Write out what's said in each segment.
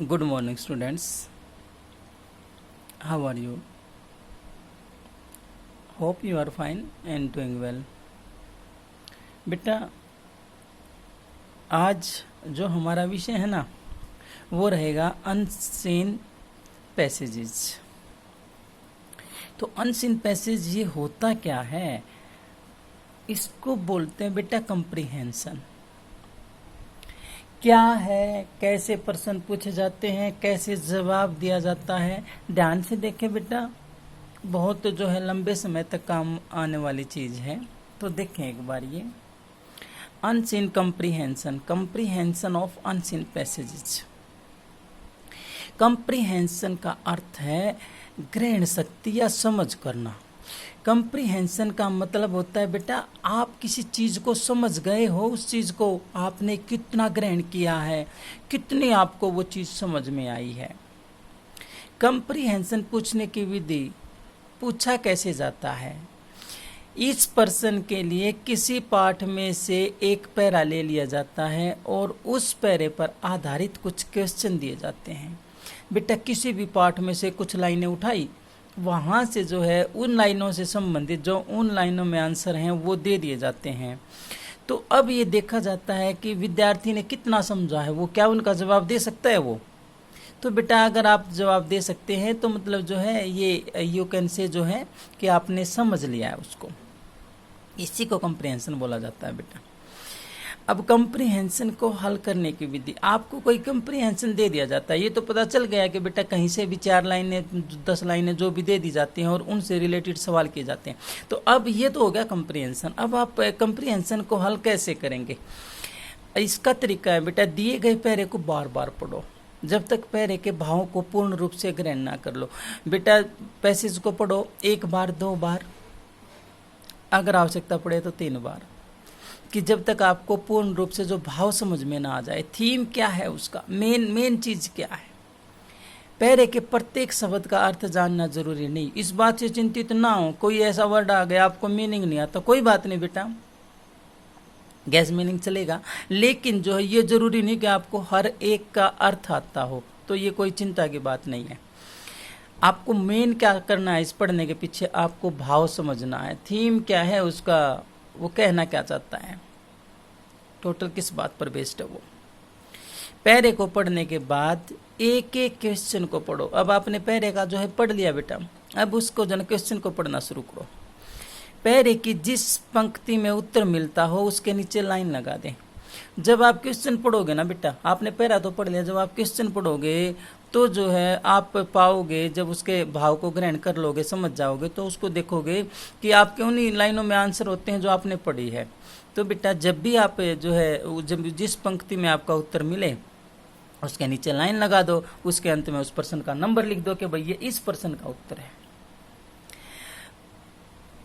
Good morning, students. How are you? Hope you are fine and doing well. बेटा, आज जो हमारा विषय है ना, वो रहेगा अनसीन पैसेजेस। तो अनसीन पैसेज ये होता क्या है? इसको बोलते हैं बेटा कंप्रीहेंशन। क्या है, कैसे प्रश्न पूछे जाते हैं, कैसे जवाब दिया जाता है, ध्यान से देखें बेटा। बहुत जो है लंबे समय तक काम आने वाली चीज है। तो देखें एक बार ये unseen comprehension, comprehension of unseen passages. Comprehension का अर्थ है ग्रहण शक्ति या समझ करना। कंप्रीहेंशन का मतलब होता है बेटा, आप किसी चीज को समझ गए हो, उस चीज को आपने कितना ग्रहण किया है, कितनी आपको वो चीज समझ में आई है। कंप्रीहेंशन पूछने की विधि, पूछा कैसे जाता है। इस पर्सन के लिए किसी पाठ में से एक पैरा ले लिया जाता है और उस पैरे पर आधारित कुछ क्वेश्चन दिए जाते हैं। बेटा किसी भी पाठ में से कुछ लाइनें उठाई, वहाँ से जो है उन लाइनों से संबंधित जो उन लाइनों में आंसर हैं वो दे दिए जाते हैं। तो अब ये देखा जाता है कि विद्यार्थी ने कितना समझा है, वो क्या उनका जवाब दे सकता है वो। तो बेटा अगर आप जवाब दे सकते हैं तो मतलब जो है ये यू कैन से जो है कि आपने समझ लिया है उसको। इसी को कंप्रीहेंशन बोला जाता है बेटा। अब कंप्रीहेंशन को हल करने की विधि, आपको कोई कंप्रीहेंशन दे दिया जाता है, ये तो पता चल गया कि बेटा कहीं से भी 4 लाइनें 10 लाइनें जो भी दे दी जाती हैं और उनसे रिलेटेड सवाल किए जाते हैं। तो अब ये तो हो गया कंप्रीहेंशन। अब आप कंप्रीहेंशन को हल कैसे करेंगे? इसका तरीका है बेटा, दिए गए पैरे को बार बार पढ़ो जब तक पैरे के भावों को पूर्ण रूप से ग्रहण ना कर लो। बेटा पैसेज को पढ़ो 1 बार 2 बार, अगर आवश्यकता पड़े तो 3 बार, कि जब तक आपको पूर्ण रूप से जो भाव समझ में ना आ जाए। थीम क्या है उसका, मेन चीज क्या है। पैरे के प्रत्येक शब्द का अर्थ जानना जरूरी नहीं। इस बात से चिंतित ना हो, कोई ऐसा वर्ड आ गया आपको मीनिंग नहीं आता, कोई बात नहीं बेटा, गैस मीनिंग चलेगा। लेकिन जो है ये जरूरी नहीं कि आपको हर एक का अर्थ आता हो, तो ये कोई चिंता की बात नहीं है। आपको मेन क्या करना है, इस पढ़ने के पीछे आपको भाव समझना है। थीम क्या है उसका, वो कहना क्या चाहता है, टोटल किस बात पर बेस्ड है वो। पैरे को पढ़ने के बाद एक एक क्वेश्चन को पढ़ो। अब आपने पैरे का जो है पढ़ लिया बेटा, अब उसको जो है क्वेश्चन को पढ़ना शुरू करो। पैरे की जिस पंक्ति में उत्तर मिलता हो उसके नीचे लाइन लगा दें। जब आप क्वेश्चन पढ़ोगे ना बेटा, आपने पैरा तो पढ़ लिया, जब आप क्वेश्चन पढ़ोगे तो जो है आप पाओगे, जब उसके भाव को ग्रहण कर लोगे, समझ जाओगे, तो उसको देखोगे कि आपके उन्हीं लाइनों में आंसर होते हैं जो आपने पढ़ी है। तो बेटा जब भी आप जो है जब जिस पंक्ति में आपका उत्तर मिले उसके नीचे लाइन लगा दो, उसके अंत में उस पर्सन का नंबर लिख दो कि भाई ये इस पर्सन का उत्तर है।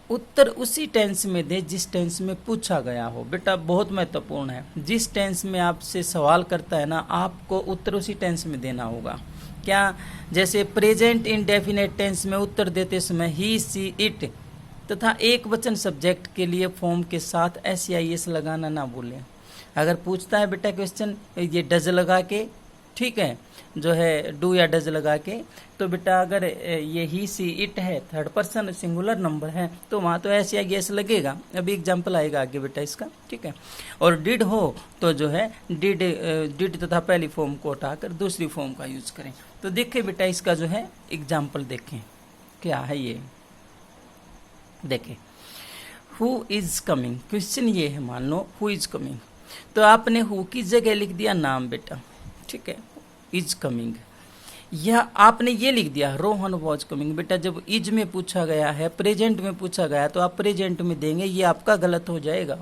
उत्तर उसी टेंस में दे जिस टेंस में पूछा गया हो। बेटा बहुत महत्वपूर्ण है, जिस टेंस में आपसे सवाल करता है ना, आपको उत्तर उसी टेंस में देना होगा। क्या, जैसे प्रेजेंट इंडेफिनेट टेंस में उत्तर देते समय ही सी इट तथा एक वचन सब्जेक्ट के लिए फॉर्म के साथ SEIS लगाना ना भूलें। अगर पूछता है बेटा क्वेश्चन ये डज लगा के, ठीक है, जो है डू या डज लगा के, तो बेटा अगर ये ही सी इट है, थर्ड पर्सन सिंगुलर नंबर है, तो वहाँ तो SEIS लगेगा। अभी एग्जाम्पल आएगा आगे बेटा इसका, ठीक है। और डिड हो तो जो है डिड तथा पहली फॉर्म को उठाकर दूसरी फॉर्म का यूज करें। तो देखें बेटा इसका जो है एग्जाम्पल देखें क्या है ये। देखें, हु इज कमिंग, क्वेश्चन ये है, मान लो हु इज कमिंग, तो आपने हु की जगह लिख दिया नाम बेटा, ठीक है, इज कमिंग। या आपने ये लिख दिया रोहन वॉज कमिंग। बेटा जब इज में पूछा गया है, प्रेजेंट में पूछा गया, तो आप प्रेजेंट में देंगे, ये आपका गलत हो जाएगा।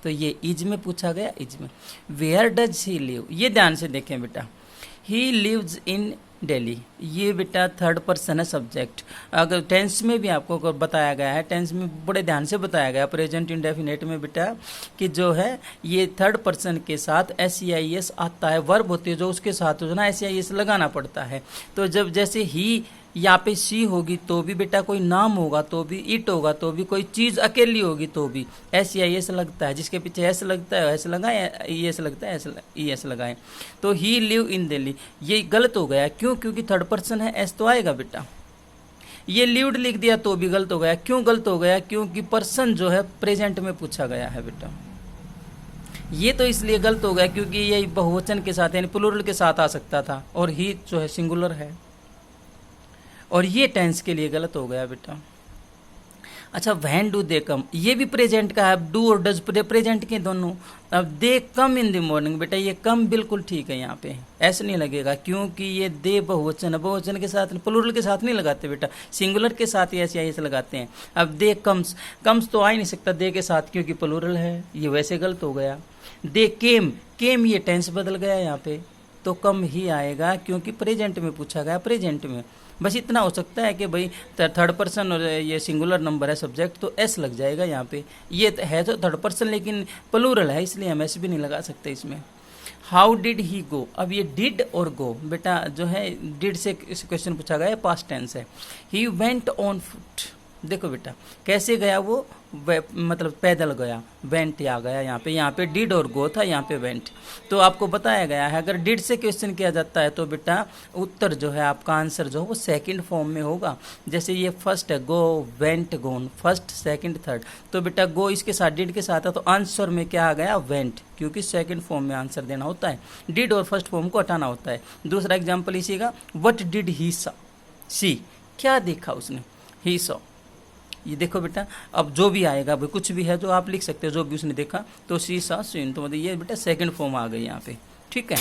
तो ये इज में पूछा गया, इज में। वेयर डज ही लिव, ये ध्यान से देखें बेटा, ही लिव्स इन दिल्ली, ये बेटा थर्ड पर्सन है सब्जेक्ट। अगर टेंस में भी आपको बताया गया है, टेंस में बड़े ध्यान से बताया गया प्रेजेंट इंडेफिनेट में बेटा, कि जो है ये थर्ड पर्सन के साथ SEIS आता है, वर्ब होती है जो उसके साथ जो ना SEIS लगाना पड़ता है। तो जब जैसे ही यहाँ पे सी होगी तो भी बेटा कोई नाम होगा तो भी, इट होगा तो भी, कोई चीज अकेली होगी तो भी एस या एस लगता है। जिसके पीछे एस लगता है एस लगाए, ई एस लगता है ई एस लगाए। तो ही लिव इन दिल्ली, ये गलत हो गया। क्यों? क्योंकि थर्ड पर्सन है, एस तो आएगा बेटा। ये लिव्ड लिख दिया तो भी गलत हो गया। क्यों गलत हो गया? क्योंकि पर्सन जो है प्रेजेंट में पूछा गया है बेटा। ये तो इसलिए गलत हो गया क्योंकि ये बहुवचन के साथ यानी प्लूरल के साथ आ सकता था, और ही जो है सिंगुलर है, और ये टेंस के लिए गलत हो गया बेटा। अच्छा, व्हेन डू दे कम, ये भी प्रेजेंट का है, डू और डज प्रेजेंट के दोनों। अब दे कम इन द मॉर्निंग, बेटा ये कम बिल्कुल ठीक है, यहाँ पे ऐसे नहीं लगेगा क्योंकि ये दे बहुवचन है, बहुवचन के साथ प्लूरल के साथ नहीं लगाते बेटा, सिंगुलर के साथ ही ऐसे ऐसे लगाते हैं। अब दे कम्स, कम्स तो आ ही नहीं सकता दे के साथ क्योंकि प्लूरल है, ये वैसे गलत हो गया। दे केम, केम ये टेंस बदल गया यहाँ पे, तो कम ही आएगा क्योंकि प्रेजेंट में पूछा गया, प्रेजेंट में। बस इतना हो सकता है कि भाई थर्ड पर्सन और ये सिंगुलर नंबर है सब्जेक्ट, तो एस लग जाएगा यहाँ पे। ये है तो थर्ड पर्सन लेकिन प्लूरल है, इसलिए हम एस भी नहीं लगा सकते इसमें। हाउ डिड ही गो, अब ये डिड और गो बेटा जो है डिड से क्वेश्चन पूछा गया है, पास्ट टेंस है। ही वेंट ऑन फुट, देखो बेटा कैसे गया वो, मतलब पैदल गया, वेंट आ गया यहाँ पे डिड और गो था, यहाँ पे वेंट। तो आपको बताया गया है अगर डिड से क्वेश्चन किया जाता है तो बेटा उत्तर जो है आपका आंसर जो है वो सेकंड फॉर्म में होगा। जैसे ये फर्स्ट है, गो वेंट गोन, फर्स्ट सेकंड थर्ड, तो बेटा गो इसके साथ डिड के साथ है तो आंसर में क्या आ गया, वेंट, क्योंकि सेकंड फॉर्म में आंसर देना होता है, डिड और फर्स्ट फॉर्म को हटाना होता है। दूसरा एग्जाम्पल इसी का, व्हाट डिड ही सी, क्या देखा उसने, ही सॉ। ये देखो बेटा अब जो भी आएगा भाई कुछ भी है जो आप लिख सकते हो, जो भी उसने देखा, तो सी सा सीन, तो मतलब ये बेटा सेकंड फॉर्म आ गई यहाँ पे, ठीक है।